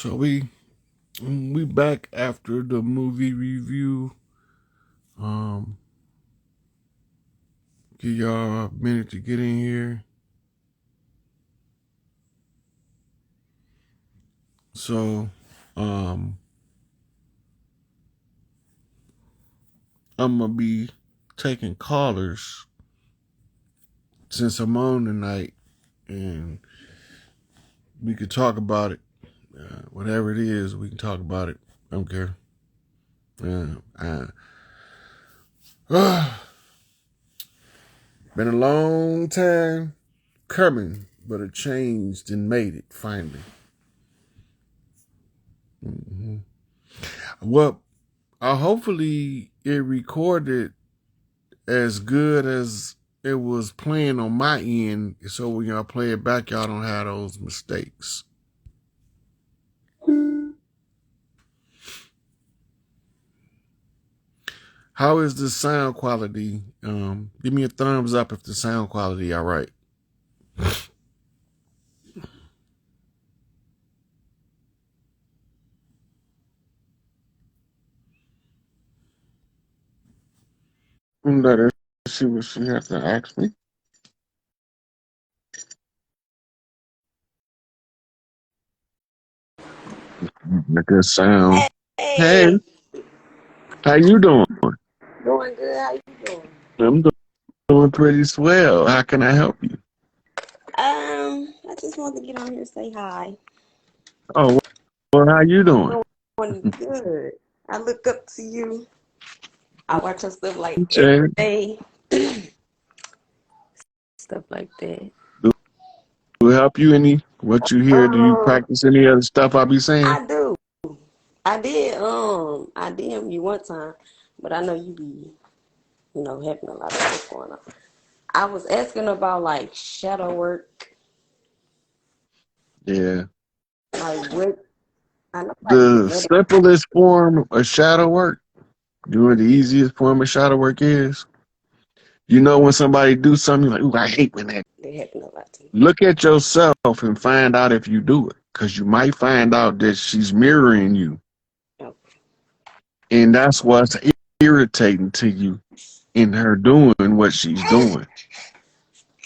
So we back after the movie review. Um, give y'all a minute to get in here. So, um, I'm gonna be taking callers since I'm on tonight, and we could talk about it. Whatever it is, we can talk about it. I don't care. Been a long time coming, but it changed and made it finally. hmm Well, hopefully it recorded as good as it was playing on my end, so when y'all play it back, y'all don't have those mistakes. How is the sound quality? Give me a thumbs up if the sound quality all right. Let her see what she has to ask me. A good sound. Hey, Hey, how you doing? doing good. How you doing? I'm doing pretty swell. How can I help you? I just wanted to get on here and say hi. Oh, well, how you doing? Doing good. I look up to you. I watch your stuff like Jay, every day, stuff like that. do it help you any? What you hear? Do you Um, practice any other stuff I be saying? I do. I DM you one time, but I know you be, having a lot of stuff going on. I was asking about like shadow work, Yeah. like what I know, like The genetic. simplest form of shadow work, you know what the easiest form of shadow work is? You know when somebody do something, you're like, ooh, I hate when that. They happen a lot to me. Look at yourself and find out if you do it. Because you might find out that she's mirroring you. Oh, And that's what's irritating to you in her doing what she's doing.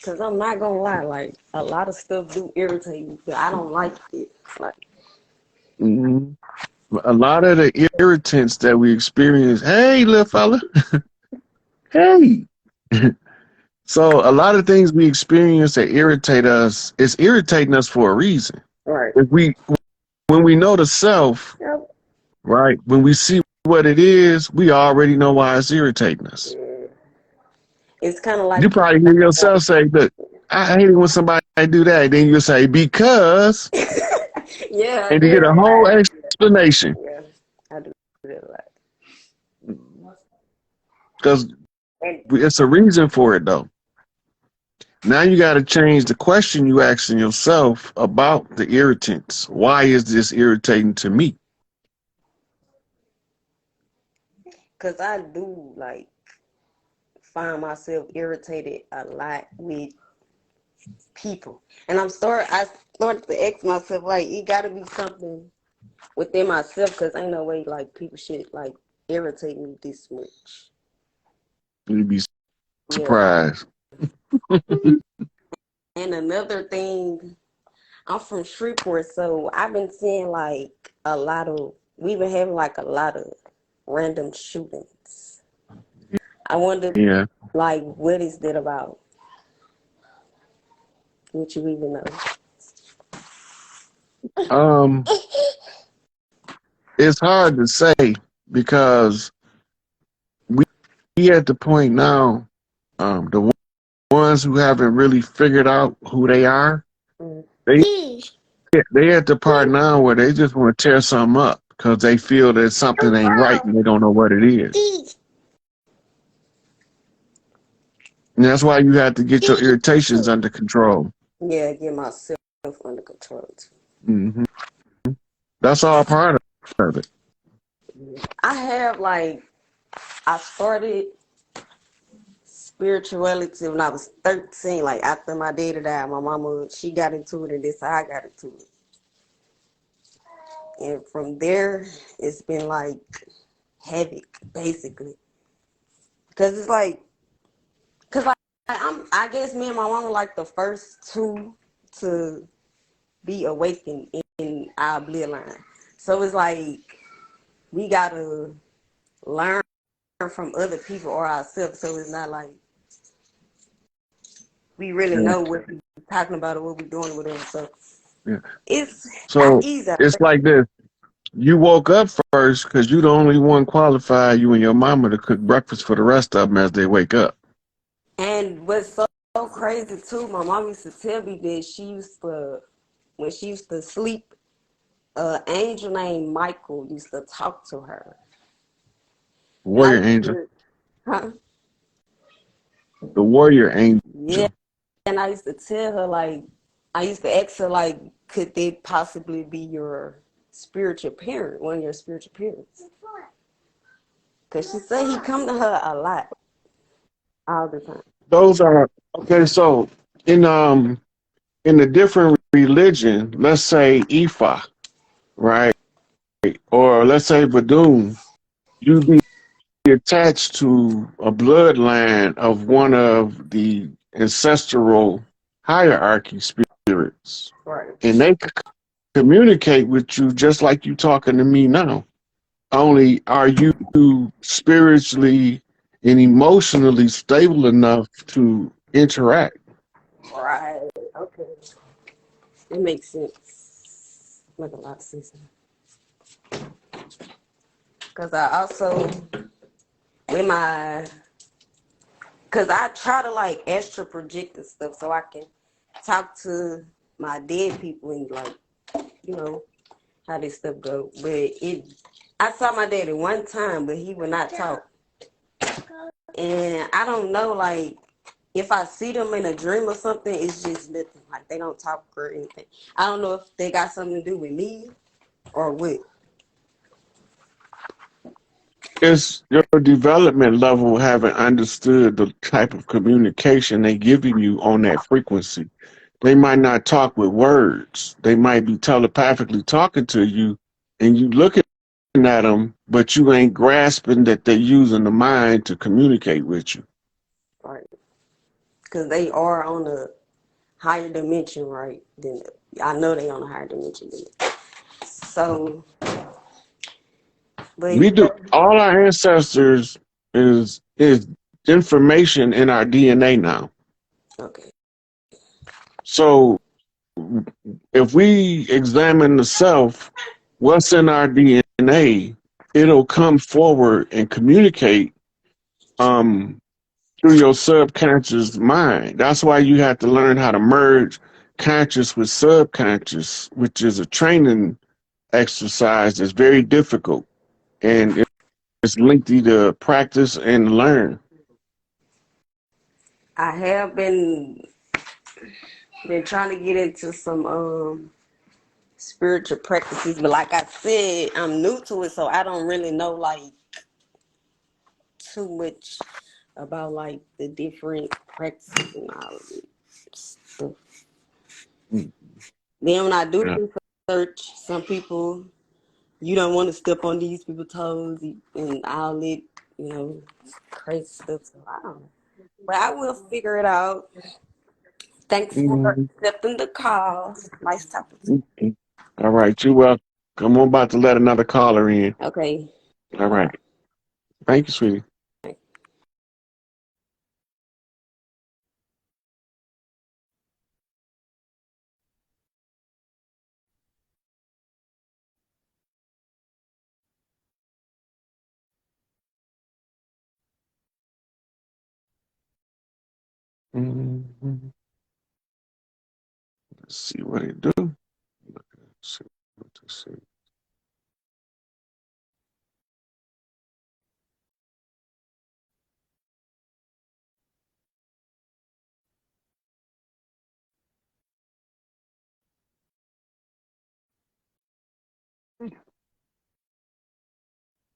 cause I'm not gonna lie, like a lot of stuff do irritate me, but I don't like it. Like, hmm A lot of the irritants that we experience, hey, little fella, hey. So a lot of things we experience that irritate us, it's irritating us for a reason. right. If we when we know the self, Yep. right? When we see what it is, we already know why it's irritating us. Yeah. It's kind of like, You probably hear yourself say, look, I hate it when somebody do that. Then you say, because, yeah, I and you do get a that a whole lot. explanation. Yeah, I do that a lot. Because And it's a reason for it though. Now you got to change the question you asking yourself about the irritants. Why is this irritating to me? because I do like find myself irritated a lot with people, and I started to ask myself like, it got to be something within myself, because ain't no way like people should like irritate me this much. You'd be Yeah. surprised. And another thing, I'm from Shreveport, so I've been seeing like we've been having like a lot of random shootings. I wonder, Yeah. like, what is that about? What you even know? Um, it's hard to say because we at the point now, the ones who haven't really figured out who they are, Mm. they they at the part now where they just want to tear something up because they feel that something ain't right and they don't know what it is. And that's why you have to get your irritations under control. Yeah, get myself under control too. hmm That's all part of it. I have like I started spirituality when I was 13. Like after my daddy died, my mama she got into it, and this how I got into it. And from there, it's been like havoc, basically. Cause it's like, cause like I guess me and my mom were like the first two to be awakened in our bloodline. So it's like we gotta learn from other people or ourselves. So it's not like we really Yeah. know what we're talking about or what we're doing with them. So Yeah. it's not So easy. it's like this. You woke up first because you the only one qualified, you and your mama, to cook breakfast for the rest of them as they wake up. And what's so crazy too, my mom used to tell me that when she used to sleep, an angel named Michael used to talk to her. And I Warrior used angel. to, huh? The warrior Yeah. angel. And I used to tell her, like, I used to ask her, like, could they possibly be your spiritual parent, one of your spiritual parents? Because she said he come to her a lot, all the time. Those are okay, so in a different religion, let's say Ifa, right? Or let's say Badun, you be attached to a bloodline of one of the ancestral hierarchy spirits. Right. And they communicate with you just like you talking to me now. Only are you spiritually and emotionally stable enough to interact? Right. Okay. It makes sense. Make a lot of sense. Because I also, with my, because I try to like extra project and stuff so I can talk to my dead people and like, you know, how this stuff go. But I saw my daddy one time, but he would not talk. And I don't know, like, if I see them in a dream or something, it's just nothing. Like, they don't talk or anything. I don't know if they got something to do with me or what. It's your development level haven't understood the type of communication they giving you on that frequency. They might not talk with words. They might be telepathically talking to you, and you looking at them, but you ain't grasping that they're using the mind to communicate with you. Right. Because they are on a higher dimension, right? Than I know they on a higher dimension than me. So, but We yeah, do all our ancestors is information in our DNA now. okay. So if we examine the self, what's in our DNA, it'll come forward and communicate um, through your subconscious mind. That's why you have to learn how to merge conscious with subconscious, which is a training exercise that's very difficult and it's lengthy to practice and learn. I have been trying to get into some spiritual practices, but like I said, I'm new to it, so I don't really know like too much about like the different practices and all of it stuff. Mm, Then when I do yeah. research, some people you don't want to step on these people's toes and all it, crazy stuff. So I don't know. But I will figure it out. Thanks for Mhm. accepting the call. Nice talking to Okay. All right, you're welcome. I'm about to let another caller in. you. Okay. All right. Thank you, sweetie. Mhm. Let's see what it do. Let's see what to see.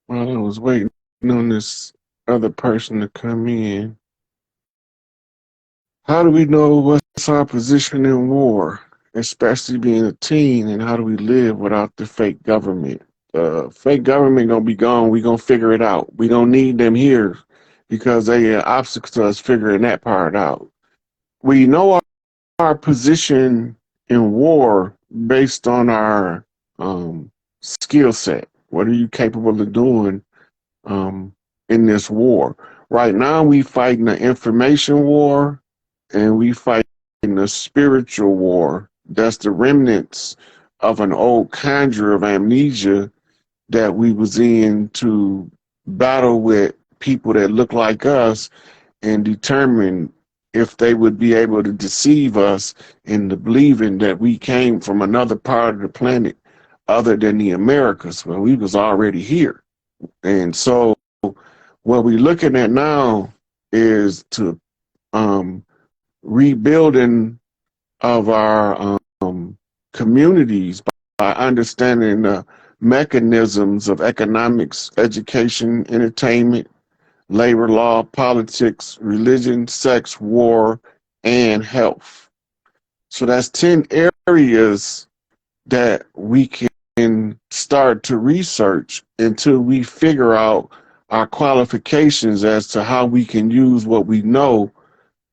Well, I was waiting on this other person to come in. How do we know what's our position in war? especially being a teen, and how do we live without the fake government? Fake government gonna be gone. We gonna figure it out. We don't need them here because they are obstacles to us figuring that part out. We know our position in war based on our skill set. What are you capable of doing in this war? Right now, we fighting the information war, and we fighting the spiritual war. That's the remnants of an old conjure of amnesia that we was in to battle with people that look like us and determine if they would be able to deceive us into believing that we came from another part of the planet other than the Americas, when we was already here. And so what we're looking at now is to rebuilding of our communities by understanding the mechanisms of economics, education, entertainment, labor law, politics, religion, sex, war, and health. So that's 10 areas that we can start to research until we figure out our qualifications as to how we can use what we know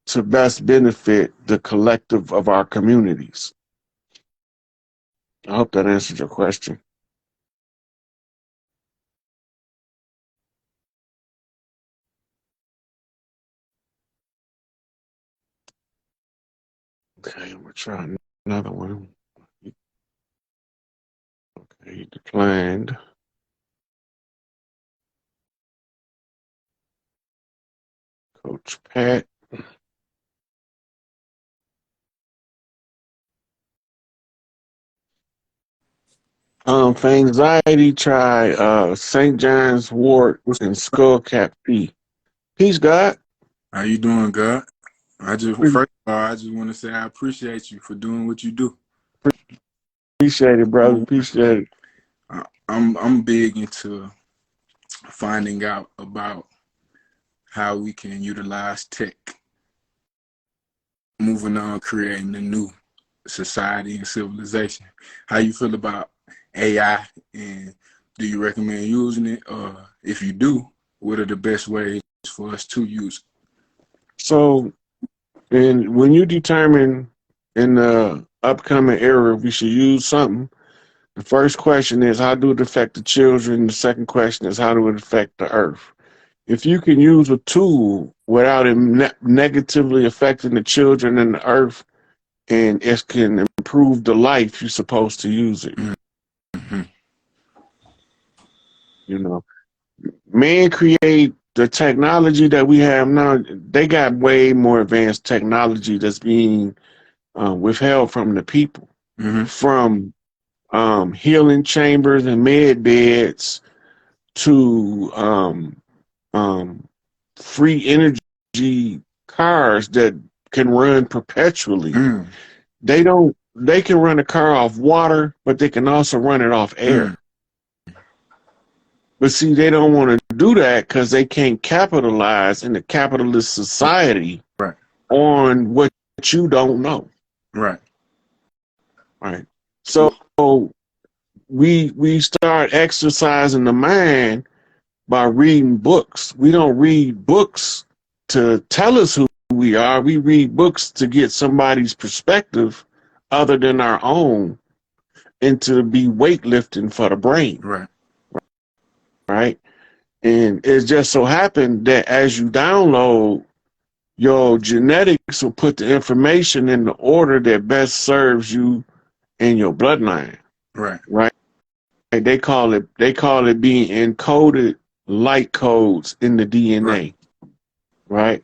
to best benefit the collective of our communities. I hope that answered your question. Okay, I'm gonna try another one. Okay, he declined. Coach Pat. For anxiety, try St. John's wort and skullcap tea. Peace, God. How you doing, God? First of all, I just want to say I appreciate you for doing what you do. Appreciate it, brother. Appreciate it. I'm big into finding out about how we can utilize tech, moving on, creating a new society and civilization. How you feel about AI, and do you recommend using it? Or if you do, what are the best ways for us to use it? So, and when you determine in the upcoming era we should use something, the first question is how do it affect the children? The second question is how do it affect the earth? If you can use a tool without it negatively affecting the children and the earth, and it can improve the life, you're supposed to use it. Mm-hmm. You know, man create the technology that we have now. They got way more advanced technology that's being withheld from the people, from healing chambers and med beds to free energy cars that can run perpetually. They can run a car off water, but they can also run it off air. But see, they don't want to do that because they can't capitalize in a capitalist society on what you don't know. Right. So we start exercising the mind by reading books. We don't read books to tell us who we are. We read books to get somebody's perspective other than our own, and to be weightlifting for the brain. Right. And it just so happened that as you download, your genetics will put the information in the order that best serves you and your bloodline. Right. They call it being encoded light codes in the DNA. Right.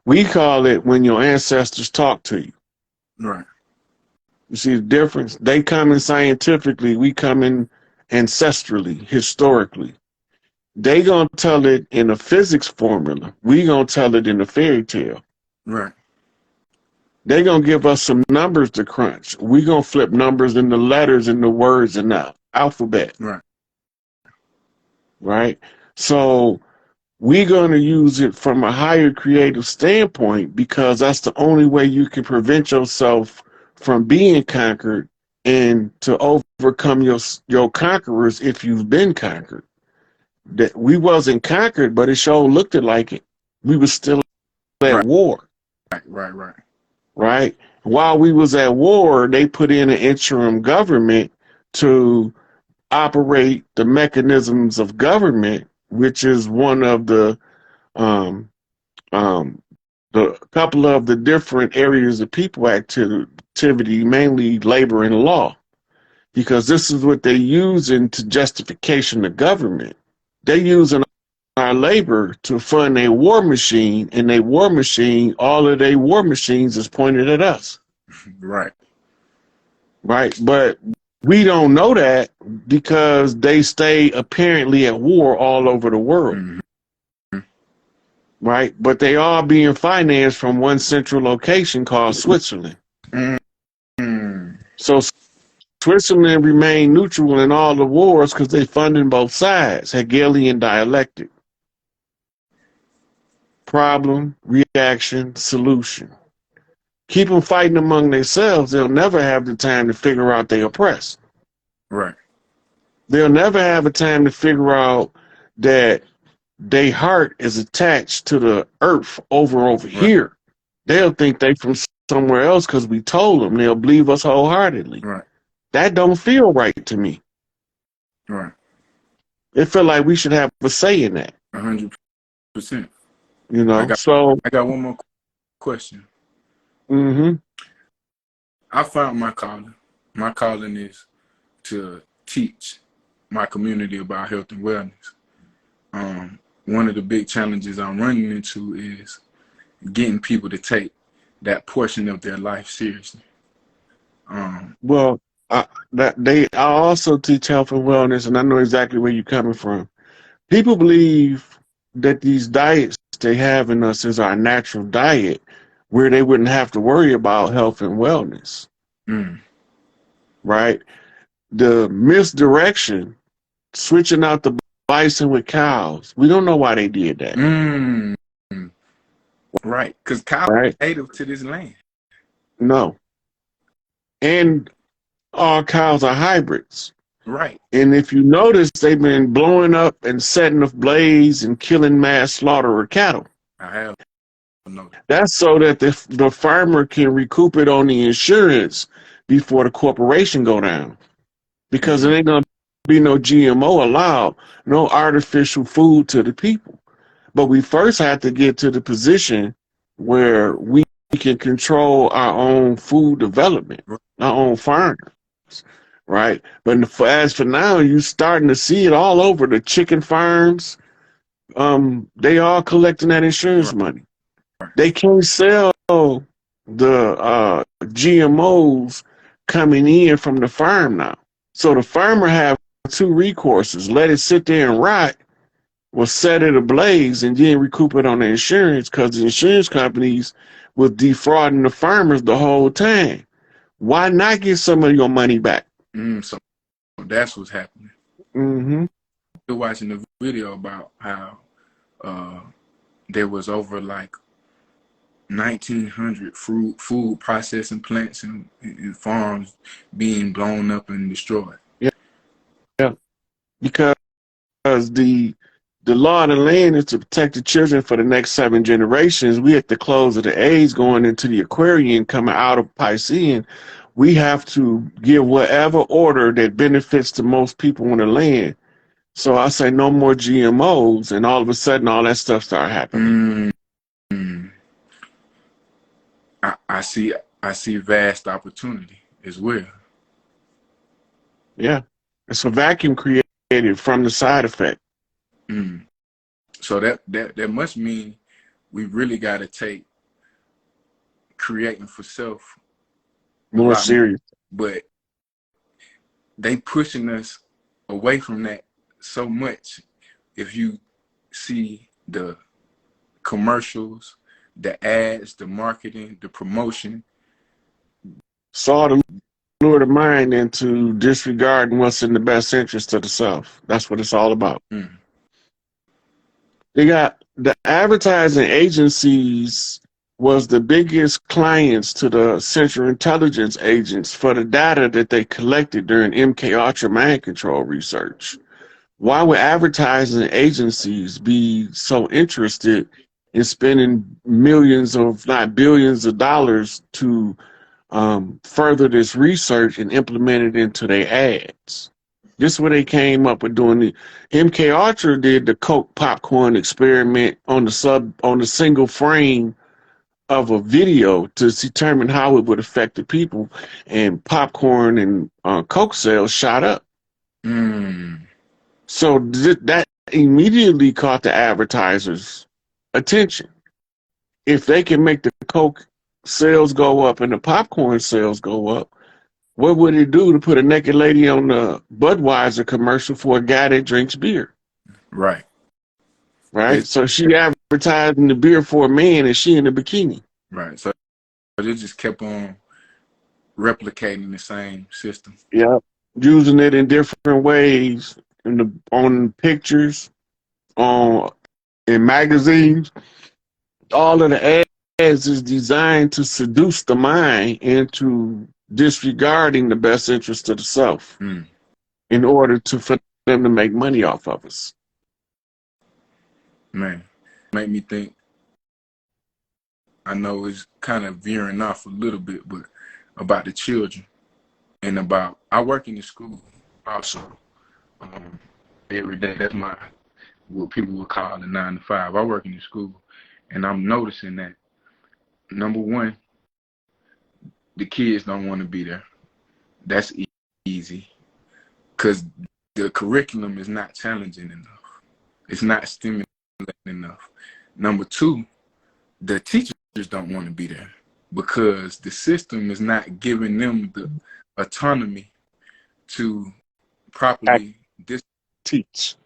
We call it when your ancestors talk to you. Right. You see the difference? They come in scientifically, we come in ancestrally, historically. They gonna tell it in a physics formula. We gonna tell it in a fairy tale. Right. They gonna give us some numbers to crunch. We gonna flip numbers into letters and the words in the alphabet. Right. So we're gonna use it from a higher creative standpoint because that's the only way you can prevent yourself from being conquered and to overcome your conquerors if you've been conquered. That we wasn't conquered, but it sure looked like it. We was still at Right, war, right. right? While we was at war, they put in an interim government to operate the mechanisms of government, which is one of um, um, the couple of the different areas of people activity, mainly labor and law, because this is what they using to justification the government. They using our labor to fund a war machine, and a war machine, all of their war machines is pointed at us, Right. right? But we don't know that because they stay apparently at war all over the world, Mm-hmm. right? But they are being financed from one central location called Switzerland. Mm-hmm. So Switzerland remained neutral in all the wars because they funded both sides. Hegelian dialectic. Problem, reaction, solution. Keep them fighting among themselves. They'll never have the time to figure out they oppressed. Right. They'll never have a time to figure out that their heart is attached to the earth over Right. here. They'll think they from somewhere else because we told them. They'll believe us wholeheartedly. Right. That don't feel right to me. Right. It feel like we should have a say in that, 100%. you I know? got So, one more question. I found my calling. My calling is to teach my community about health and wellness. One of the big challenges I'm running into is getting people to take that portion of their life seriously. well, I also teach health and wellness, and I know exactly where you're coming from. People believe that these diets they have in us is our natural diet, where they wouldn't have to worry about health and wellness, Mm. right? The misdirection, switching out the bison with cows. We don't know why they did that, Mm. Right. Because cows right? are native to this land. No. And all cows are hybrids. Right. And if you notice, they've been blowing up and setting ablaze and killing mass slaughter of cattle. I have no. That's so that the farmer can recoup it on the insurance before the corporation go down. Because there ain't going to be no GMO allowed, no artificial food to the people. But we first have to get to the position where we can control our own food development, our own farmers, right? But as for now, you're starting to see it all over the chicken farms. They are collecting that insurance money. They can't sell the GMOs coming in from the farm now. So the farmer have two recourses: let it sit there and rot, or set it ablaze and then recoup it on the insurance, because the insurance companies was defrauding the farmers the whole time. Why not get some of your money back? So that's what's happening. Mm-hmm. We're watching the video about how there was over like 1,900 food processing plants and farms being blown up and destroyed. Yeah, because the law of the land is to protect the children for the next 7 generations. We at the close of the age going into the Aquarian, coming out of Piscean, we have to give whatever order that benefits the most people on the land. So I say no more GMOs, and all of a sudden all that stuff start happening. I see vast opportunity as well. Yeah, it's a vacuum created from the side effect. So that must mean we really got to take creating for self more serious. But they pushing us away from that so much. If you see the commercials, the ads, the marketing, the promotion, it's all to lure the mind into disregarding what's in the best interest of the self. That's what it's all about. They got the advertising agencies was the biggest clients to the Central Intelligence agents for the data that they collected during MK Ultra mind control research. Why would advertising agencies be so interested in spending millions, if not billions of dollars to further this research and implement it into their ads? This is where they came up with doing the MK Ultra did the Coke popcorn experiment on the single frame of a video to determine how it would affect the people, and popcorn and Coke sales shot up. So that immediately caught the advertisers' attention. If they can make the Coke sales go up and the popcorn sales go up, what would it do to put a naked lady on the Budweiser commercial for a guy that drinks beer? Right. Right? So she advertising the beer for a man and she in a bikini. Right. So they just kept on replicating the same system. Yeah. Using it in different ways on pictures, in magazines. All of the ads is designed to seduce the mind into disregarding the best interest of the self in order for them to make money off of us. Man, make me think. I know it's kind of veering off a little bit, but about the children and about, I work in the school also every day. That's what people would call the 9 to 5. I work in the school, and I'm noticing that, number one, the kids don't want to be there. That's easy, because the curriculum is not challenging enough. It's not stimulating enough. Number two, the teachers don't want to be there because the system is not giving them the autonomy to properly teach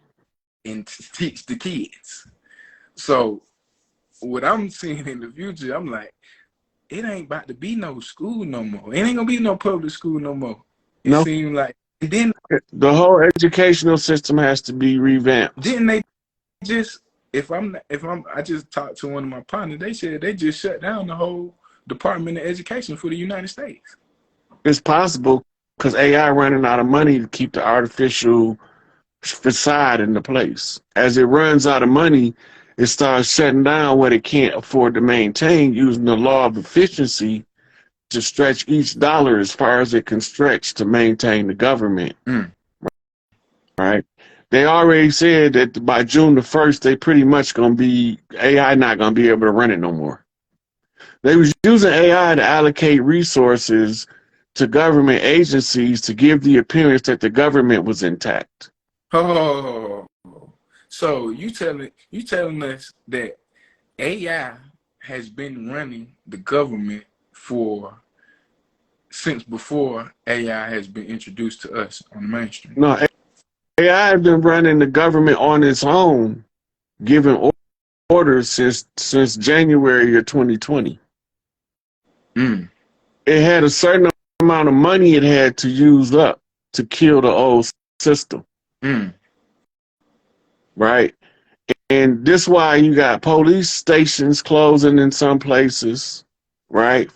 the kids. So what I'm seeing in the future, I'm like, it ain't about to be no school no more. It ain't gonna be no public school no more. It seems like, and then the whole educational system has to be revamped. Didn't they just, I just talked to one of my partners, they said they just shut down the whole Department of Education for the United States. It's possible because AI running out of money to keep the artificial facade into place. As it runs out of money, it starts shutting down what it can't afford to maintain, using the law of efficiency to stretch each dollar as far as it can stretch to maintain the government. Right? They already said that by June the 1st, they pretty much going to be, AI not going to be able to run it no more. They was using AI to allocate resources to government agencies to give the appearance that the government was intact. Oh, so you telling us that AI has been running the government since before AI has been introduced to us on the mainstream? No, AI has been running the government on its own, giving orders since January of 2020. It had a certain amount of money it had to use up to kill the old system. Right? And this is why you got police stations closing in some places, right?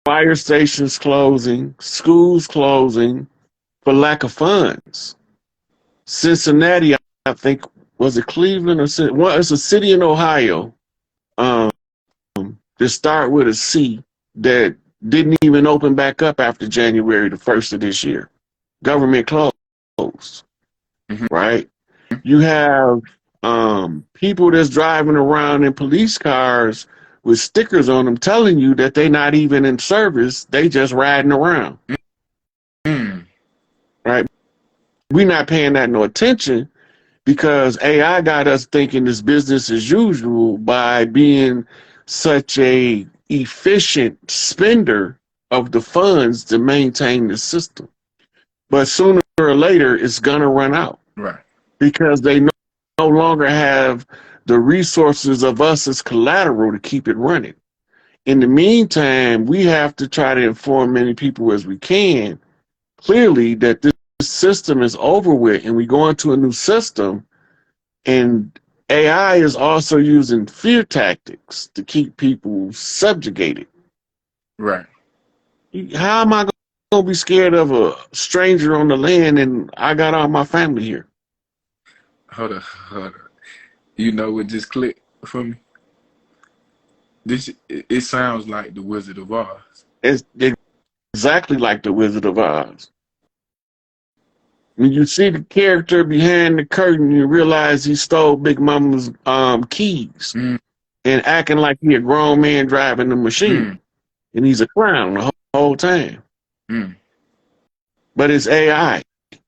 Fire stations closing, schools closing for lack of funds. Cincinnati, I think, was it Cleveland or well, it's a city in Ohio, to start with a C, that didn't even open back up after January the 1st of this year. Government closed, right? You have people that's driving around in police cars with stickers on them telling you that they're not even in service, they just riding around. Right? We're not paying that no attention because AI got us thinking it's business as usual by being such a efficient spender of the funds to maintain the system. But sooner or later, it's going to run out. Right. Because they no longer have the resources of us as collateral to keep it running. In the meantime, we have to try to inform many people as we can clearly that this system is over with and we go into a new system, and AI is also using fear tactics to keep people subjugated. Right. How am I gonna be scared of a stranger on the land and I got all my family here? Hold up, hold up. You know what just clicked for me? It sounds like the Wizard of Oz. It's exactly like the Wizard of Oz. When you see the character behind the curtain, you realize he stole Big Mama's keys Mm, and acting like he a grown man driving the machine, mm, and he's a clown the whole time. mm. But it's AI,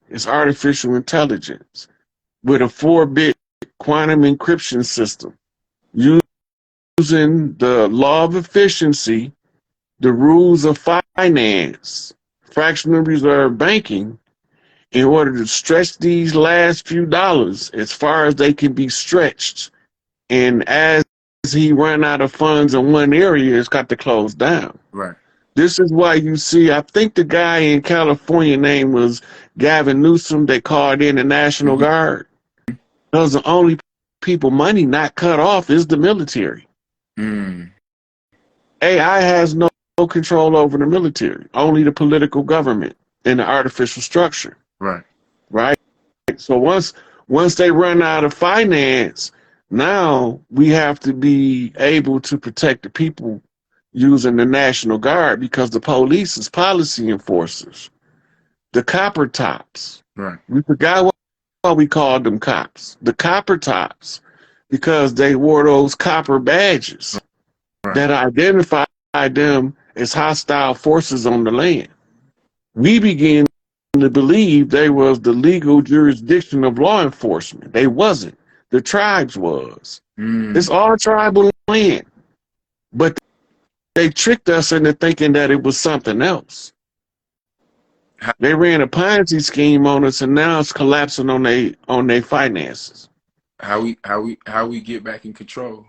it's artificial intelligence with a 4-bit quantum encryption system using the law of efficiency, the rules of finance, fractional reserve banking, in order to stretch these last few dollars as far as they can be stretched. And as he ran out of funds in one area, it's got to close down. Right. This is why you see, I think the guy in California name was Gavin Newsom. They called in the National Mm-hmm. Guard. Because the only people money not cut off is the military. Mm. AI has no control over the military, only the political government and the artificial structure. Right. Right? So once they run out of finance, now we have to be able to protect the people using the National Guard because the police is policy enforcers. The copper tops. Right. We forgot what we called them cops. The copper tops, because they wore those copper badges Right. that identified them as hostile forces on the land. We began to believe they was the legal jurisdiction of law enforcement. They wasn't. The tribes was. Mm. It's all tribal land. But they tricked us into thinking that it was something else. They ran a Ponzi scheme on us, and now it's collapsing on their finances. How we get back in control?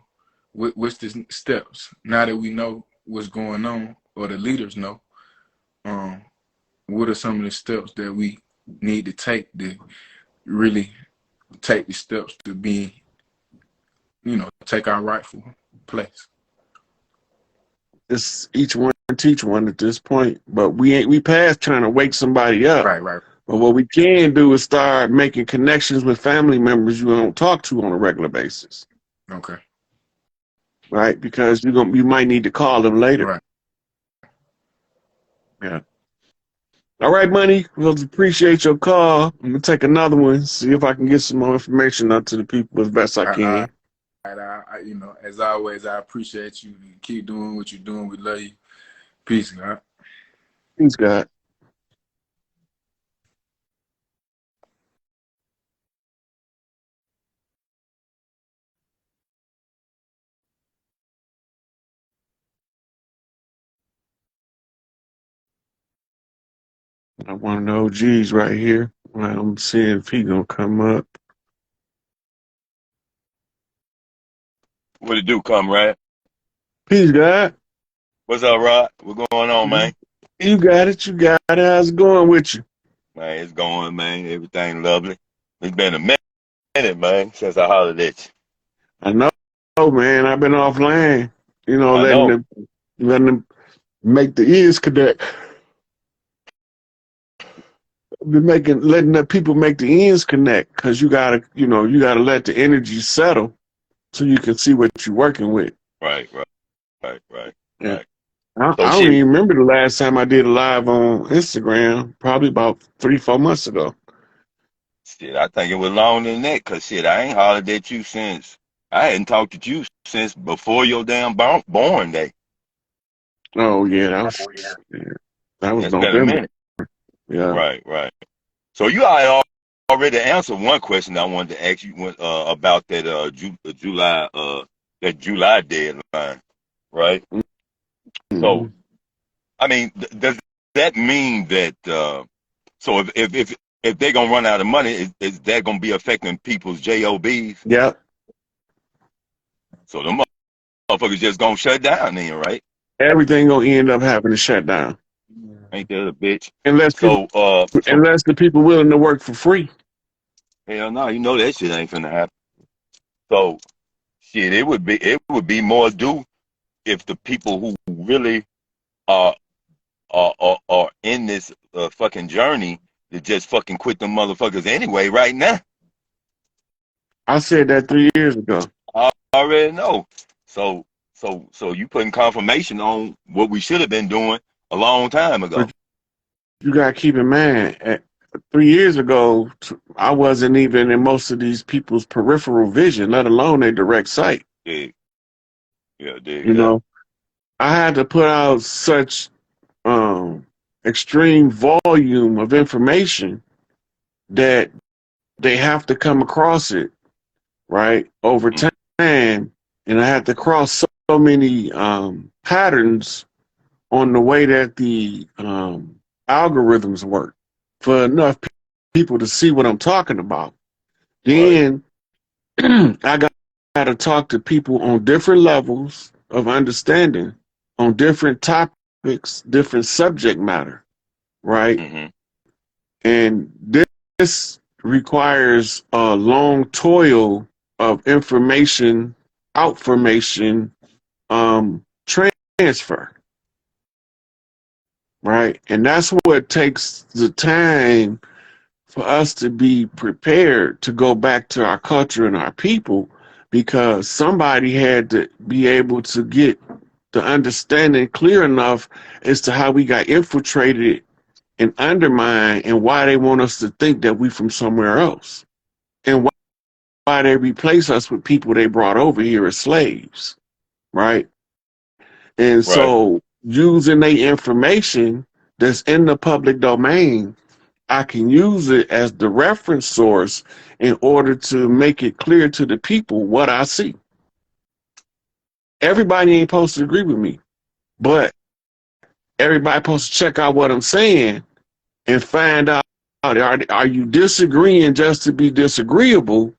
What's the steps now that we know what's going on, or the leaders know? What are some of the steps that we need to take to really take the steps to be, take our rightful place? It's each one teach one at this point, but we past trying to wake somebody up. Right. But what we can do is start making connections with family members you don't talk to on a regular basis. Okay. Right? Because you might need to call them later. Right. Yeah. All right, Money. We'll appreciate your call. I'm gonna take another one, see if I can get some more information out to the people as best I can. As always, I appreciate you. Keep doing what you're doing. We love you. Peace, God. Peace, God. I want to know G's right here. I'm seeing if he gonna come up. What it do, comrade? Peace, God. What's up, Rod? What's going on, man? You got it. How's it going with you? Man, it's going, man. Everything lovely. It's been a minute, man, since I hollered at you. I know, man. I've been offline. I know. Letting them make the ears connect. Been letting the people make the ends connect, because you gotta let the energy settle so you can see what you're working with. Right. Yeah. Right. I don't even remember the last time I did a live on Instagram, probably about 3-4 months ago. Shit, I think it was longer than that, because shit, I ain't hollered at you since, I hadn't talked to you since before your damn born day. Oh yeah, that was It's been a November. minute. Yeah. Right. So you already answered one question I wanted to ask you about that July deadline, right? Mm-hmm. So, I mean, does that mean that so if they're gonna run out of money, is that gonna be affecting people's jobs? Yep. So the motherfuckers just gonna shut down then, right? Everything gonna end up having to shut down. Ain't that a bitch? Unless the people willing to work for free. Hell no, you know that shit ain't finna happen. So shit, it would be more due if the people who really are are in this fucking journey to just fucking quit them motherfuckers anyway right now. I said that 3 years ago. I already know. So so you putting confirmation on what we should have been doing a long time ago. But you got to keep in mind, 3 years ago, I wasn't even in most of these people's peripheral vision, let alone their direct sight. Dig. Yeah, dig You it up. know, I had to put out such extreme volume of information that they have to come across it, right, over Mm. time. And I had to cross so many patterns on the way that the algorithms work for enough people to see what I'm talking about. Right. Then I got to talk to people on different levels of understanding, on different topics, different subject matter, right? Mm-hmm. And this requires a long toil of information, outformation, transfer, right? And that's what takes the time for us to be prepared to go back to our culture and our people, because somebody had to be able to get the understanding clear enough as to how we got infiltrated and undermined, and why they want us to think that we from somewhere else, and why they replace us with people they brought over here as slaves, right? And Right. so using the information that's in the public domain, I can use it as the reference source in order to make it clear to the people what I see. Everybody ain't supposed to agree with me, but everybody supposed to check out what I'm saying and find out, are you disagreeing just to be disagreeable,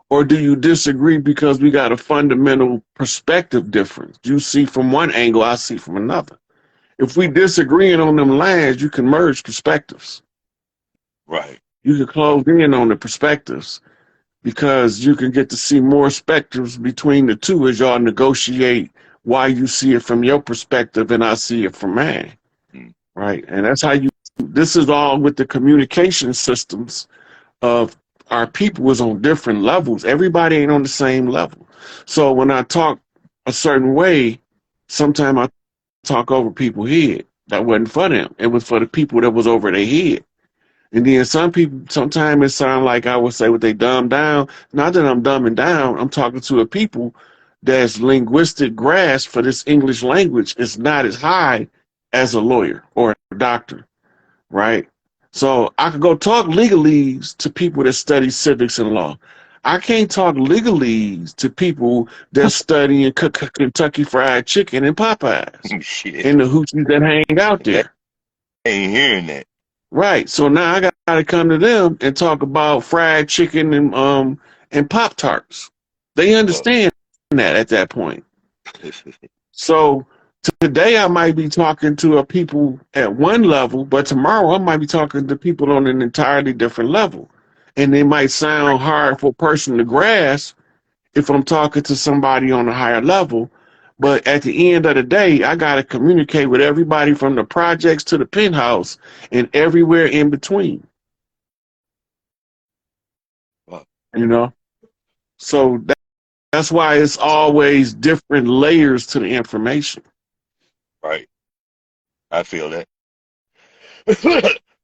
or do you disagree because we got a fundamental perspective difference? You see from one angle, I see from another. If we disagreeing on them lines, you can merge perspectives. Right. You can close in on the perspectives, because you can get to see more spectrums between the two as y'all negotiate why you see it from your perspective and I see it from mine. Mm. Right? And that's how this is all with the communication systems of our people is on different levels. Everybody ain't on the same level. So when I talk a certain way, sometimes I talk over people's head. That wasn't for them. It was for the people that was over their head. And then some people, sometimes it sounds like I would say, what they dumb down. Not that I'm dumbing down. I'm talking to a people that's linguistic grasp for this English language is not as high as a lawyer or a doctor, right? So I could go talk legalese to people that study civics and law. I can't talk legalese to people that study in Kentucky Fried Chicken and Popeyes Shit. and the hoochies that hang out They there. ain't hearing that. Right. So now I got to come to them and talk about fried chicken and Pop Tarts. They Well, understand that at that point. So today I might be talking to a people at one level, but tomorrow I might be talking to people on an entirely different level. And it might sound hard for a person to grasp if I'm talking to somebody on a higher level. But at the end of the day, I got to communicate with everybody from the projects to the penthouse and everywhere in between, well, you know? So that's why it's always different layers to the information. right. I feel that.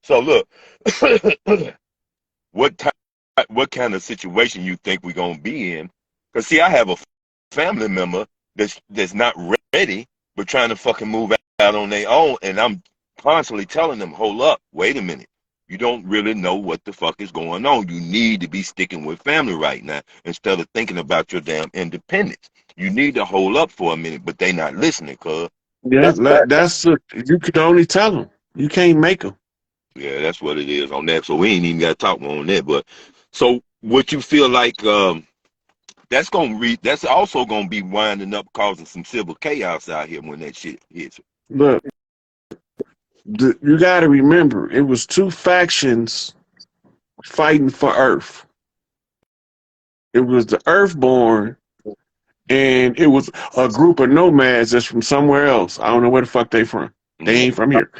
So look, what type, what kind of situation you think we're gonna be in? Because see, I have a family member that's not ready, but trying to fucking move out on their own, and I'm constantly telling them, hold up, wait a minute. You don't really know what the fuck is going on. You need to be sticking with family right now instead of thinking about your damn independence. You need to hold up for a minute, but they not listening, cuz. Yeah, That's that. you can only tell them. You can't make them. Yeah, that's what it is on that. So we ain't even got to talk more on that. But so what you feel like that's also gonna be winding up causing some civil chaos out here when that shit hits. Look, you got to remember, it was two factions fighting for Earth. It was the Earthborn, and it was a group of nomads that's from somewhere else. I don't know where the fuck they from. They ain't from here.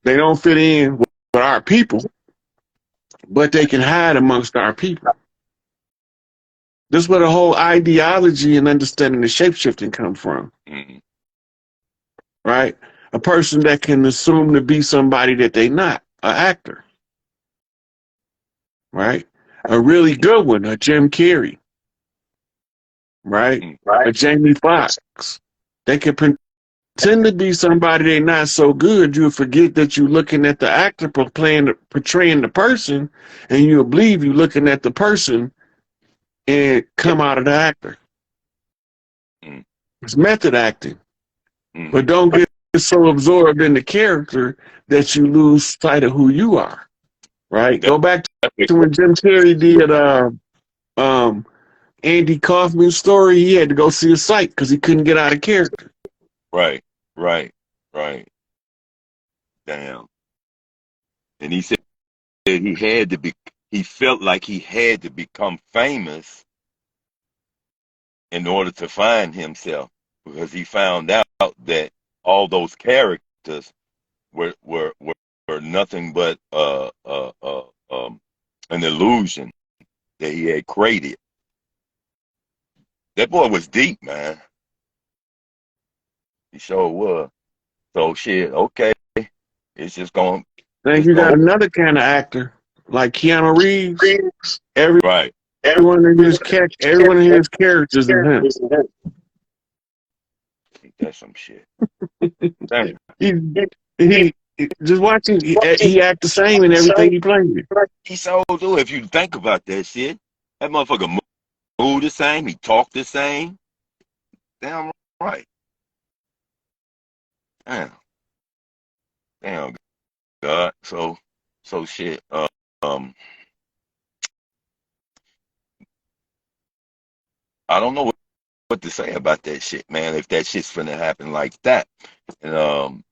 They don't fit in with our people, but they can hide amongst our people. This is where the whole ideology and understanding the shapeshifting come from, right? A person that can assume to be somebody that they not, an actor, right? A really good one, a Jim Carrey, right? A Jamie Foxx. They can pretend to be somebody they not so good, you'll forget that you're looking at the actor portraying the person, and you'll believe you're looking at the person and come out of the actor. It's method acting. But don't get so absorbed in the character that you lose sight of who you are. Right? Go back to when Jim Carrey did Andy Kaufman's story. He had to go see a psych because he couldn't get out of character. Right. Damn. And he said he felt like he had to become famous in order to find himself, because he found out that all those characters were nothing but an illusion that he had created. That boy was deep, man. He sure was. So shit, okay. It's just going. Then you got another kind of actor like Keanu Reeves. Everyone in his characters is him. That's some shit. Damn. He just watching. He act the same in everything he plays. He so do. If you think about that shit, that motherfucker move the same. He talk the same. Damn right. Damn. God. So shit. I don't know what to say about that shit, man. If that shit's finna happen like that, and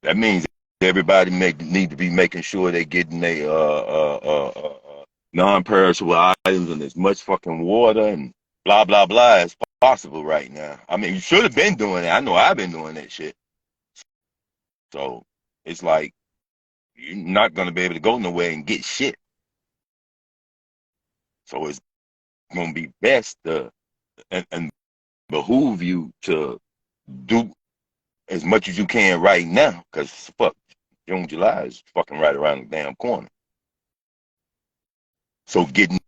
that means everybody need to be making sure they're getting their non-perishable items and as much fucking water and blah blah blah as possible right now. I mean, you should have been doing that. I know I've been doing that shit. So it's like you're not gonna be able to go nowhere and get shit. So it's gonna be best to and behoove you to do as much as you can right now, because fuck, June, July is fucking right around the damn corner. So getting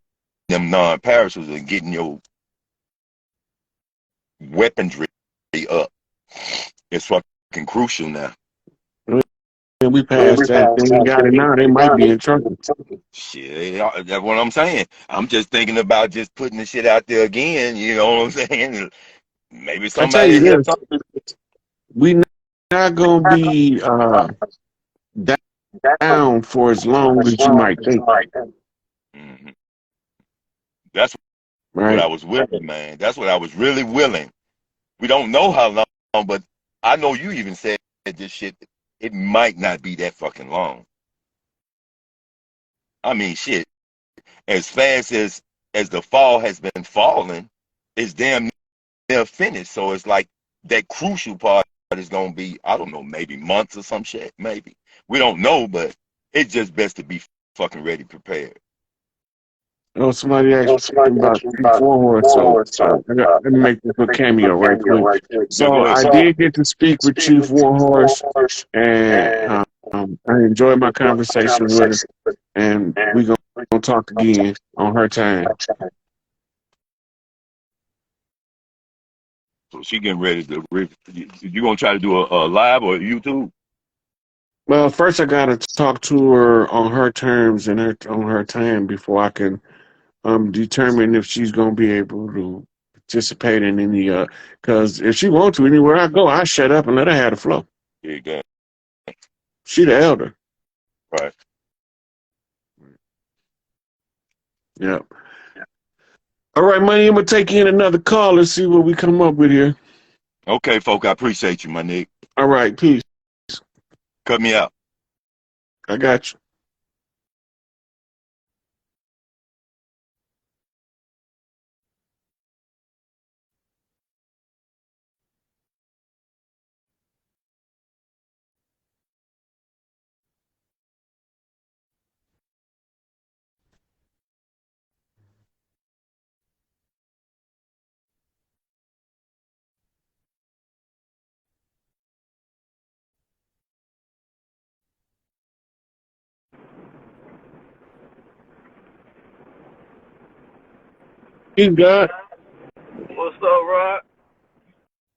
them non-perishables and getting your weaponry up is fucking crucial now. And we passed that. They got it now. They might be in trouble. Shit, that's what I'm saying. I'm just thinking about just putting the shit out there again. You know what I'm saying? Maybe somebody I tell you this, we not gonna be down for as long as you might think. Mm-hmm. That's what I was willing, man. That's what I was really willing. We don't know how long, but I know you even said this shit. It might not be that fucking long. I mean, shit. As fast as the fall has been falling, it's damn near finished. So it's like that crucial part is gonna be, I don't know, maybe months or some shit. Maybe we don't know, but it's just best to be fucking ready, prepared. Oh, somebody asked me about Chief Warhorse, so let me make this a cameo right quick. So I did get to speak with Chief Warhorse, and I enjoyed my conversation with her, and we're gonna talk again on her time. So she getting ready to. You gonna try to do a live or YouTube? Well, first I gotta talk to her on her terms and on her time before I can determine if she's gonna be able to participate in any because if she wants to, anywhere I go, I shut up and let her have the flow. Yeah, you got it. She the elder. Right. Yep. All right, money, I'm gonna take in another call. Let's see what we come up with here. Okay, folk, I appreciate you, my nigga. All right, peace. Cut me out. I got you. You got What's up, Rod?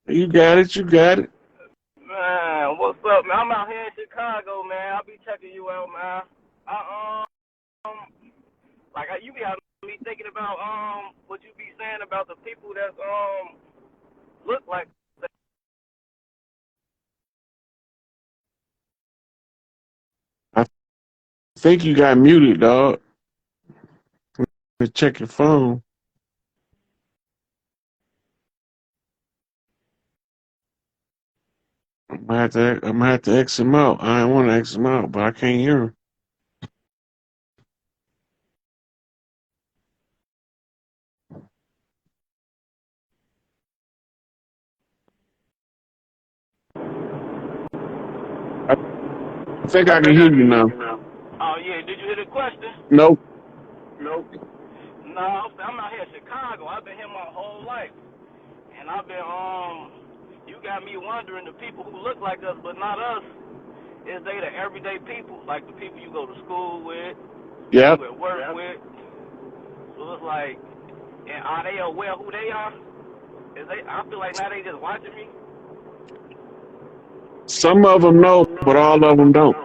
You got it. You got it. Man, what's up, man? I'm out here in Chicago, man. I'll be checking you out, man. You be having me thinking about what you be saying about the people that look like. I think you got muted, dog. Check your phone. I'm gonna have to X him out. I don't want to X him out, but I can't hear him. I think I can hear you now. Oh yeah, did you hear the question? Nope. No, I'm out here in Chicago. I've been here my whole life, and I've been You got me wondering, the people who look like us but not us, is they the everyday people, like the people you go to school with, Yep. you at work with. So it's like, and are they aware who they are? I feel like now they just watching me. Some of them know, but all of them don't.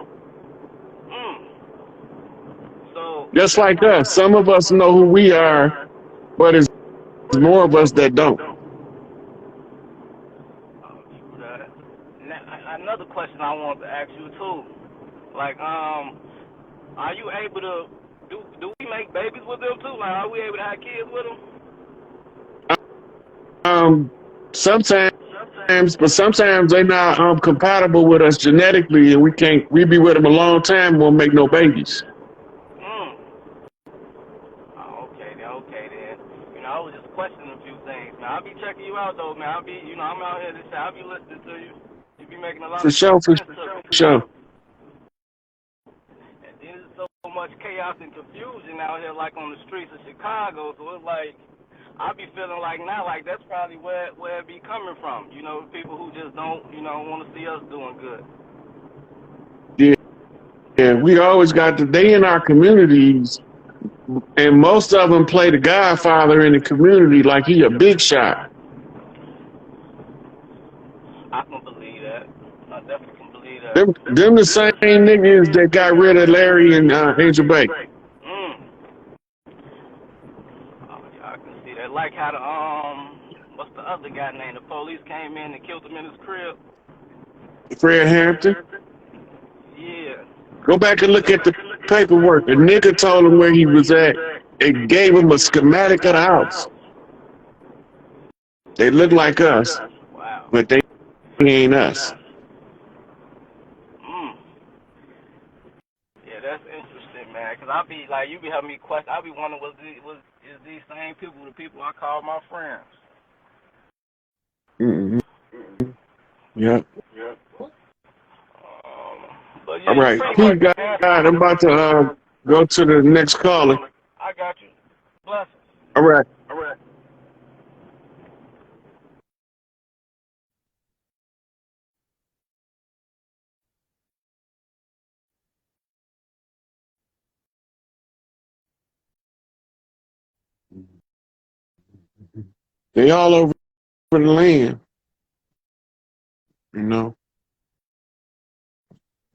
So Just like us. Some of us know who we are, but it's more of us that don't. Another question I wanted to ask you too, like, are you able to do we make babies with them too? Like, are we able to have kids with them? Sometimes, but sometimes they're not compatible with us genetically, and we be with them a long time and won't make no babies. Okay then. I was just questioning a few things. Man, I'll be checking you out though, man. I'm out here this I'll be listening to you. You be making a lot For of sure, for sense. sure. And there's so much chaos and confusion out here, like on the streets of Chicago. So it's like, I be feeling like now, like that's probably where it be coming from. People who just don't, want to see us doing good. Yeah, we always got they in our communities, and most of them play the Godfather in the community like he a big shot. I can believe that. I definitely can believe that. Them the same niggas that got rid of Larry and Angel Bay. Oh, yeah, I can see that. Like how what's the other guy named? The police came in and killed him in his crib. Fred Hampton. Yeah. Go back and look at the paperwork. A nigga told him where he was at and gave him a schematic of the house. They look like us, but they ain't us. Yeah, that's interesting, man. Cause I be like, you be having me question. I be wondering, is these same people the people I call my friends? Mm-hmm. Yep. But yeah, all right, Pete, God, I'm about to go to the next caller. I got you. Blessings. All right. They all over the land,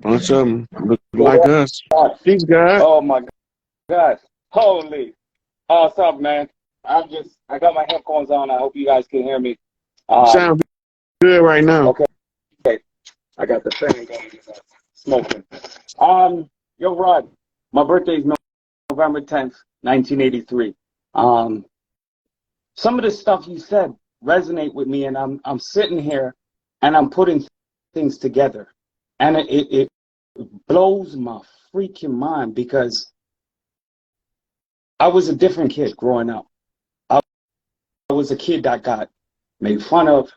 Bunch of them look like us. Peace, God. Oh my God. Holy. What's up, man? I got my headphones on. I hope you guys can hear me. Sound good right now. Okay. I got the fan going, smoking. Yo, Rod, my birthday is November 10th, 1983. Some of the stuff you said resonate with me, and I'm sitting here and I'm putting things together. And it blows my freaking mind because I was a different kid growing up. I was a kid that got made fun of.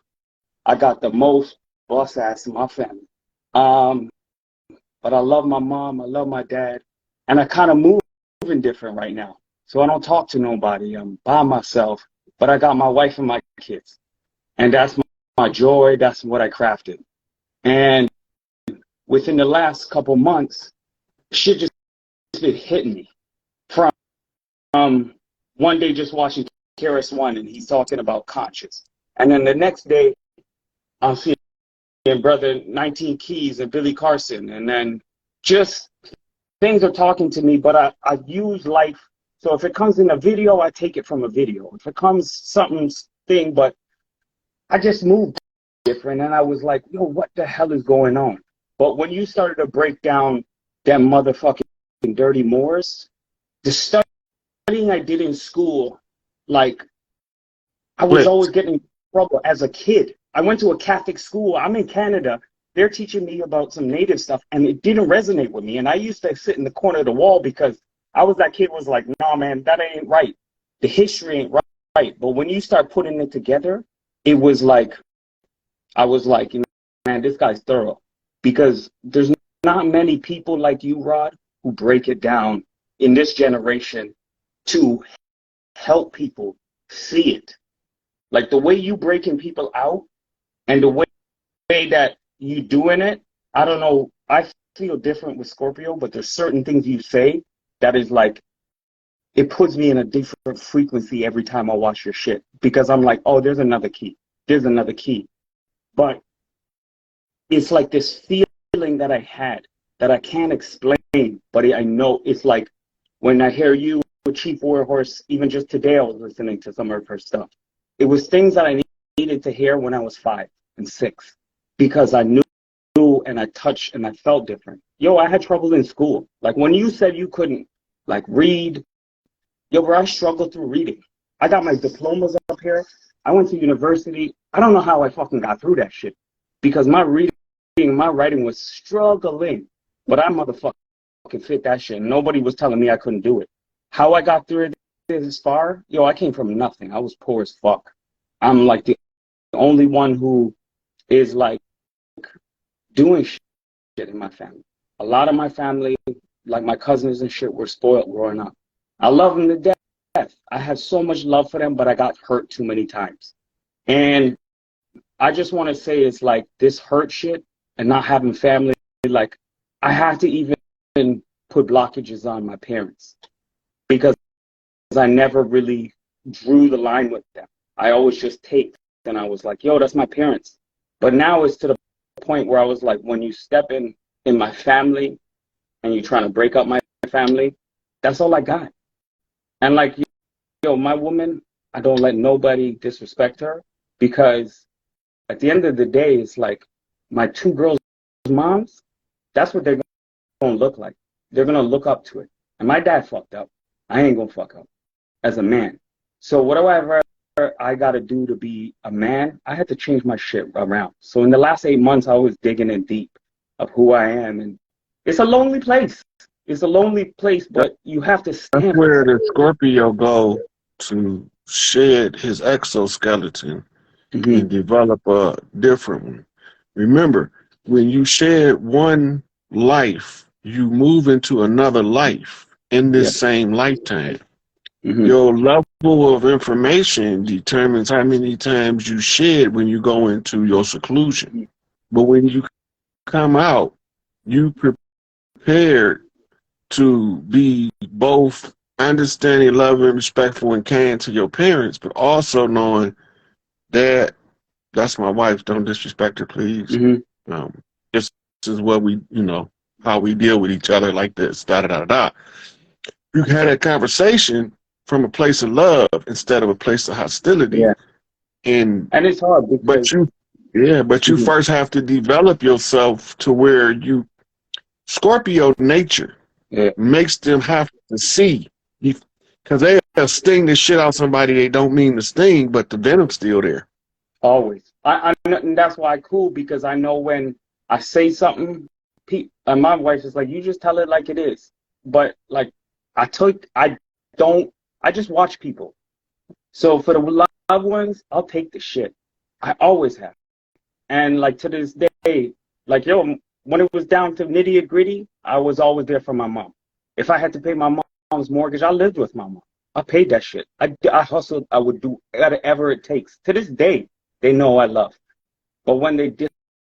I got the most boss ass in my family. But I love my mom. I love my dad. And I kind of moving different right now. So I don't talk to nobody. I'm by myself. But I got my wife and my kids. And that's my joy. That's what I crafted. And within the last couple months, shit just been hitting me. From one day just watching KRS-One, and he's talking about conscious. And then the next day, I'm seeing Brother 19 Keys and Billy Carson. And then just things are talking to me, but I use life. So if it comes in a video, I take it from a video. If it comes something thing, but I just moved different. And I was like, yo, what the hell is going on? But when you started to break down them motherfucking dirty Moors, the studying I did in school, like, I was always getting in trouble as a kid. I went to a Catholic school. I'm in Canada. They're teaching me about some native stuff, and it didn't resonate with me. And I used to sit in the corner of the wall because I was that kid was like, nah, man, that ain't right. The history ain't right. But when you start putting it together, it was like, I was like, you know, man, this guy's thorough. Because there's not many people like you, Rod, who break it down in this generation to help people see it. Like the way you breaking people out and the way that you doing it, I don't know, I feel different with Scorpio, but there's certain things you say that is like, it puts me in a different frequency every time I watch your shit. Because I'm like, oh, there's another key. There's another key. But it's like this feeling that I had that I can't explain, but I know it's like when I hear you with Chief Warhorse, even just today I was listening to some of her stuff. It was things that I needed to hear when I was 5 and 6 because I knew and I touched and I felt different. Yo, I had trouble in school. Like when you said you couldn't like read, yo, bro, I struggled through reading. I got my diplomas up here. I went to university. I don't know how I fucking got through that shit because my reading and my writing was struggling, but I motherfucking fit that shit. Nobody was telling me I couldn't do it. How I got through it this far, yo, I came from nothing. I was poor as fuck. I'm like the only one who is like doing shit in my family. A lot of my family, like my cousins and shit, were spoiled growing up. I love them to death. I have so much love for them, but I got hurt too many times. And I just want to say it's like this hurt shit and not having family, like I had to even put blockages on my parents because I never really drew the line with them. I always just take and I was like, yo, that's my parents. But now it's to the point where I was like, when you step in my family and you're trying to break up my family, that's all I got. And like, yo, my woman, I don't let nobody disrespect her because at the end of the day, it's like my 2 girls' moms, that's what they're going to look like. They're going to look up to it. And my dad fucked up. I ain't going to fuck up as a man. So whatever I got to do to be a man, I had to change my shit around. So in the last 8 months, I was digging in deep of who I am. And it's a lonely place. It's a lonely place, but you have to stand. That's where the Scorpio go to shed his exoskeleton and develop a different one. Remember, when you shed one life, you move into another life in this same lifetime. Your level of information determines how many times you shed when you go into your seclusion. But when you come out, you prepared to be both understanding, loving, respectful, and kind to your parents, but also knowing that that's my wife. Don't disrespect her, please. This is what we, you know, how we deal with each other like this, da-da-da-da. You had that conversation from a place of love instead of a place of hostility. And it's hard because, but you first have to develop yourself to where you, Scorpio nature makes them have to see, because they'll sting the shit out of somebody they don't mean to sting, but the venom's still there. Always. And that's why cool, because I know when I say something, and my wife is like, you just tell it like it is. But like, I just watch people. So for the loved ones, I'll take the shit. I always have. And like to this day, like, yo, when it was down to nitty gritty, I was always there for my mom. If I had to pay my mom's mortgage, I lived with my mom. I paid that shit. I hustled. I would do whatever it takes. To this day, they know I love. But when they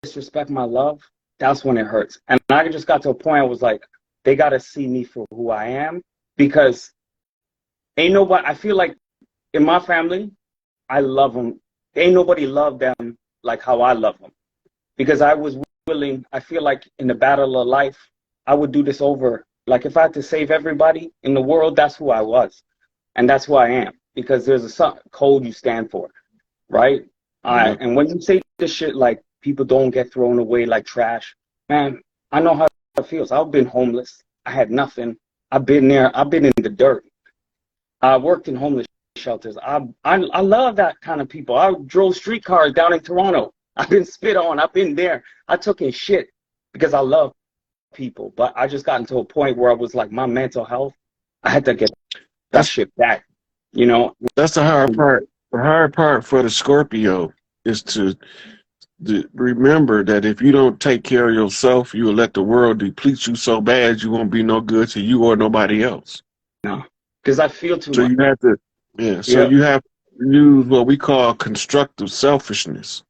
disrespect my love, that's when it hurts. And I just got to a point I was like, they got to see me for who I am, because ain't nobody, I feel like in my family, I love them. Ain't nobody love them like how I love them. Because I was willing, I feel like in the battle of life, I would do this over. Like if I had to save everybody in the world, that's who I was. And that's who I am. Because there's a code you stand for, right? Yeah. And when you say this shit like people don't get thrown away like trash, man, I know how it feels. I've been homeless. I had nothing. I've been there. I've been in the dirt. I worked in homeless shelters. I love that kind of people. I drove streetcars down in Toronto. I've been spit on. I've been there. I took in shit because I love people. But I just got into a point where I was like, my mental health, I had to get that That's shit back. You know? that's the hard part. The hard part for the Scorpio is to remember that if you don't take care of yourself, you will let the world deplete you so bad you won't be no good to you or nobody else. No, because I feel too So much. you have to, yeah. So Yeah. you have to use what we call constructive selfishness.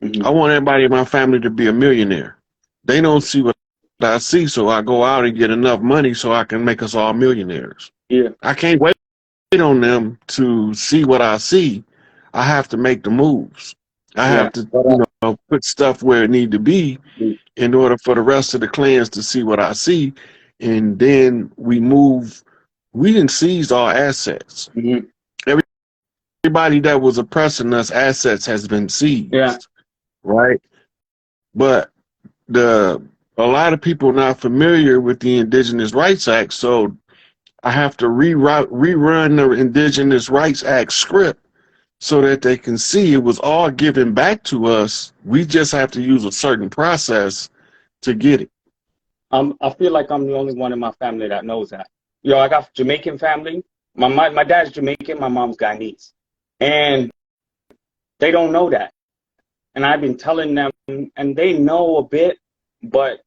Mhm. I want everybody in my family to be a millionaire. They don't see what I see, so I go out and get enough money so I can make us all millionaires. Yeah. I can't wait on them to see what I see. I have to make the moves. I Yeah. have to, But put stuff where it need to be mm, in order for the rest of the clans to see what I see, and then we move. We didn't seize our assets. mhm. Everybody that was oppressing us, assets has been seized, Yeah. right? But a lot of people not familiar with the Indigenous Rights Act, so I have to rerun the Indigenous Rights Act script so that they can see it was all given back to us. We just have to use a certain process to get it. I feel like I'm the only one in my family that knows that. Yo, I got Jamaican family. My dad's Jamaican, my mom's Guyanese. And they don't know that. And I've been telling them, and they know a bit, but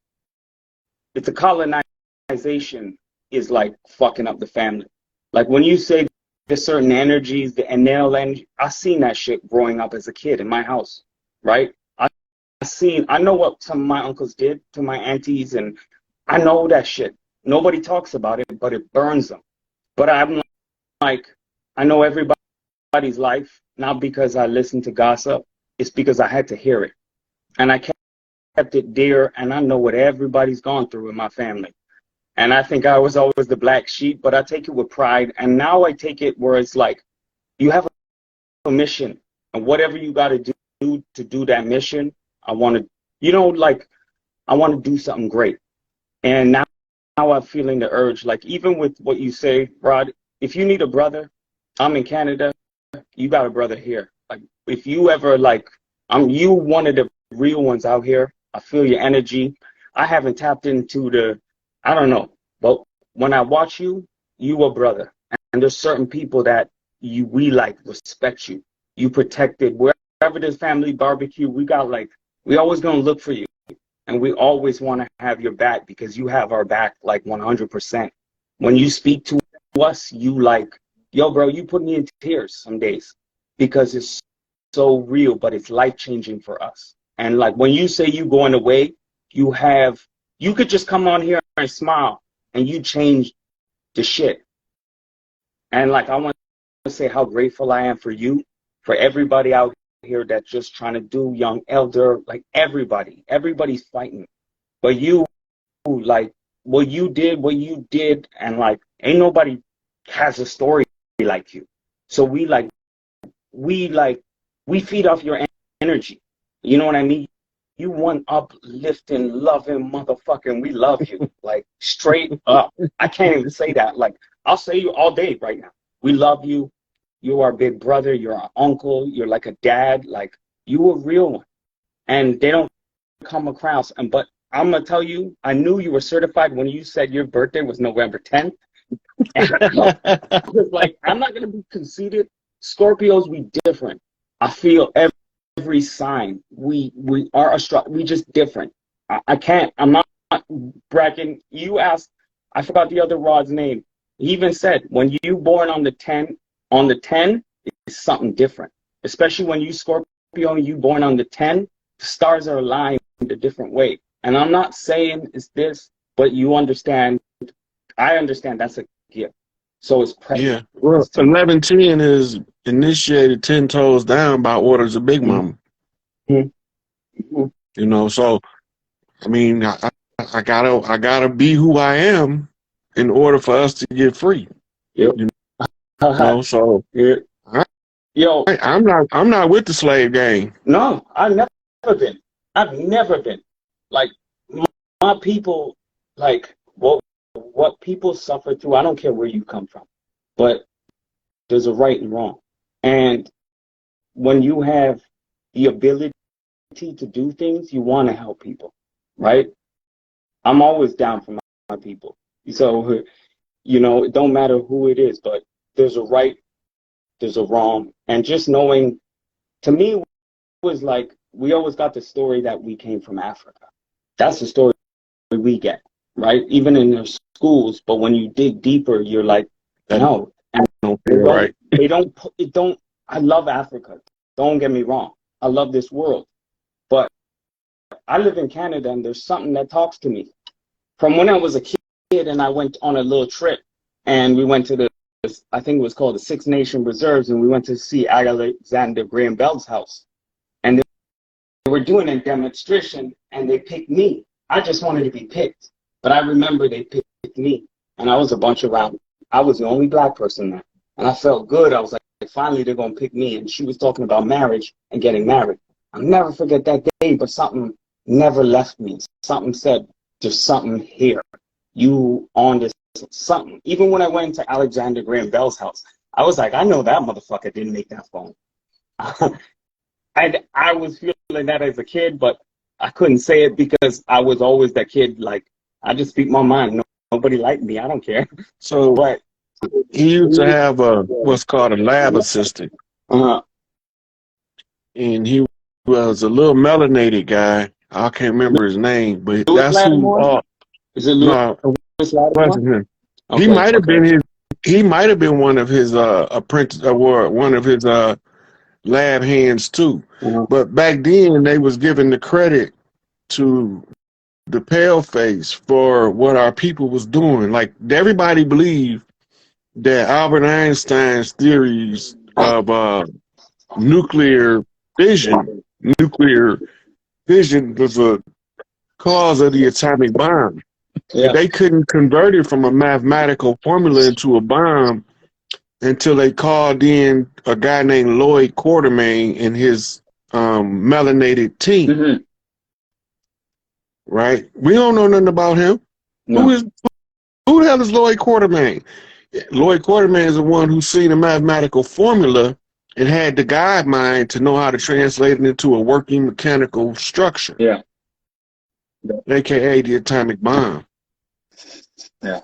it's a colonization is like fucking up the family. Like when you say there's certain energies, the Enel energy, I seen that shit growing up as a kid in my house, right? I know what some of my uncles did to my aunties, and I know that shit. Nobody talks about it, but it burns them. But I'm like, I know everybody's life, not because I listened to gossip, it's because I had to hear it. And I kept it dear, and I know what everybody's gone through in my family. And I think I was always the black sheep, but I take it with pride. And now I take it where it's like, you have a mission, and whatever you got to do to do that mission, I want to, like, I want to do something great. And now I'm feeling the urge, like, even with what you say, Rod, if you need a brother, I'm in Canada, you got a brother here. Like, if you ever, like, you one of the real ones out here. I feel your energy. I haven't tapped into I don't know, but when I watch you, you a brother. And there's certain people that we like, respect you. You protected. Wherever there's family barbecue, we always gonna look for you. And we always want to have your back because you have our back like 100%. When you speak to us, you like, yo, bro, you put me in tears some days because it's so real, but it's life-changing for us. And like when you say you going away, you could just come on here and smile and you change the shit. And like I want to say how grateful I am for you, for everybody out here that's just trying to do, young, elder, like everybody's fighting. But you, like what you did, and like ain't nobody has a story like you. So we feed off your energy. You know what I mean? You one uplifting, loving motherfucking, we love you. Like straight up. I can't even say that. Like I'll say you all day right now. We love you. You are a big brother. You're our uncle. You're like a dad. Like you a real one. And they don't come across. But I'm gonna tell you, I knew you were certified when you said your birthday was November 10th. I was like, I'm not gonna be conceited. Scorpios, we different. I feel every sign. We are we just different. I can't. I'm not bragging. You asked. I forgot the other Rod's name. He even said when you born on the 10, it's something different. Especially when you Scorpio and you born on the 10, the stars are aligned in a different way. And I'm not saying it's this, but you understand. I understand that's a gift. So it's pressure. Yeah. Well, 1110 is initiated 10 toes down by orders of Big Mama. Mm-hmm. You know, so I mean, I gotta be who I am in order for us to get free. Yep. You know, so Yeah. Yo, I'm not with the slave gang. no, I've never been. I've never been. Like my people, like what people suffer through. I don't care where you come from, but there's a right and wrong. And when you have the ability to do things, you want to help people, right? I'm always down for my people. So, you know, it don't matter who it is, but there's a right, there's a wrong. And just knowing, to me, it was like, we always got the story that we came from Africa. That's the story we get, right? Even in their schools, but when you dig deeper, you're like, no. And they don't, I love Africa. Don't get me wrong. I love this world. But I live in Canada, and there's something that talks to me. From when I was a kid, and I went on a little trip, and we went to I think it was called the Six Nation Reserves, and we went to see Alexander Graham Bell's house. And they were doing a demonstration, and they picked me. I just wanted to be picked. But I remember they picked me, and I was a bunch around. I was the only black person there. And I felt good. I was like, finally, they're going to pick me. And she was talking about marriage and getting married. I'll never forget that day, but something never left me. Something said, there's something here. You on this something. Even when I went to Alexander Graham Bell's house, I was like, I know that motherfucker didn't make that phone. I was feeling that as a kid, but I couldn't say it because I was always that kid, like, I just speak my mind. Nobody liked me. I don't care. So But he used to have what's called a lab assistant. uh-huh. And he was a little melanated guy. I can't remember his name, but Louis that's Lattimore? Is it no, Louis Lattimore? wasn't him. Okay, He might have been he might have been one of his apprentice or one of his lab hands too. Uh-huh. But back then they was giving the credit to the paleface for what our people was doing. Like everybody believed that Albert Einstein's theories of nuclear fission was a cause of the atomic bomb. Yeah. They couldn't convert it from a mathematical formula into a bomb until they called in a guy named Lloyd Quartermain and his melanated team. Mm-hmm. Right? We don't know nothing about him. No. Who the hell is Lloyd Quartermain? Lloyd Quartermain is the one who seen a mathematical formula and had the guide mind to know how to translate it into a working mechanical structure. Yeah. AKA the atomic bomb. Yeah.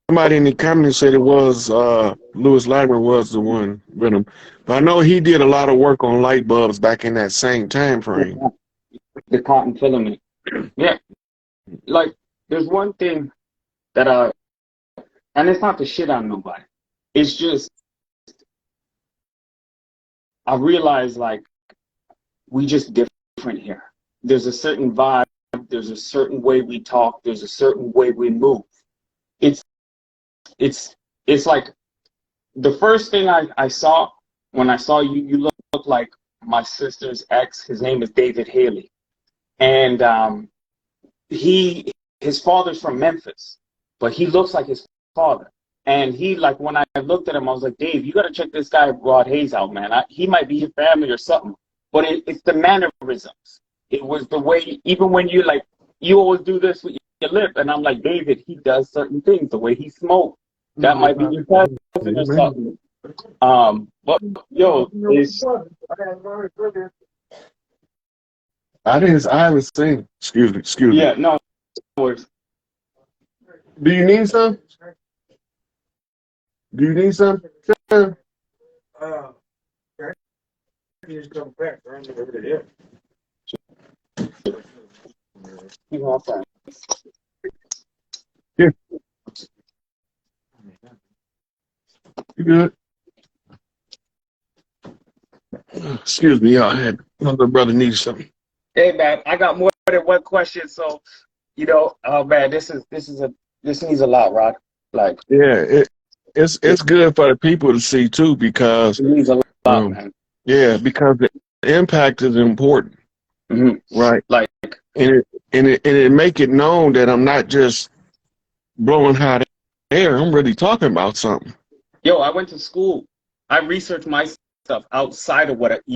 Somebody in the comments said it was Louis Lattimore was the one with him. But I know he did a lot of work on light bulbs back in that same time frame. The cotton filament. Yeah. Like, there's one thing that and it's not to shit on nobody. It's just, I realize, like, we just different here. There's a certain vibe. There's a certain way we talk. There's a certain way we move. It's like the first thing I saw when I saw you, you look like my sister's ex. His name is David Haley. And his father's from Memphis, but he looks like his father. And he, like, when I looked at him, I was like, Dave, you got to check this guy Rod Hayes out, man. He might be your family or something. But it's the mannerisms. It was the way, even when you, like, you always do this with your lip. And I'm like, David, he does certain things. The way he smokes, that might be your cousin or something. But, yo, I haven't seen. Excuse me. Yeah, no worries. Do you need some? Do you need some? Sure. Yeah. You good? Excuse me, y'all. I had another brother needed something. Hey, man, I got more than one question, so, you know, oh man, this needs a lot, Rod. Like it's good for the people to see too, because it means a lot, man. because the impact is important, right? Like, And it make it known that I'm not just blowing hot air. I'm really talking about something. yo, I went to school. I researched my stuff outside of what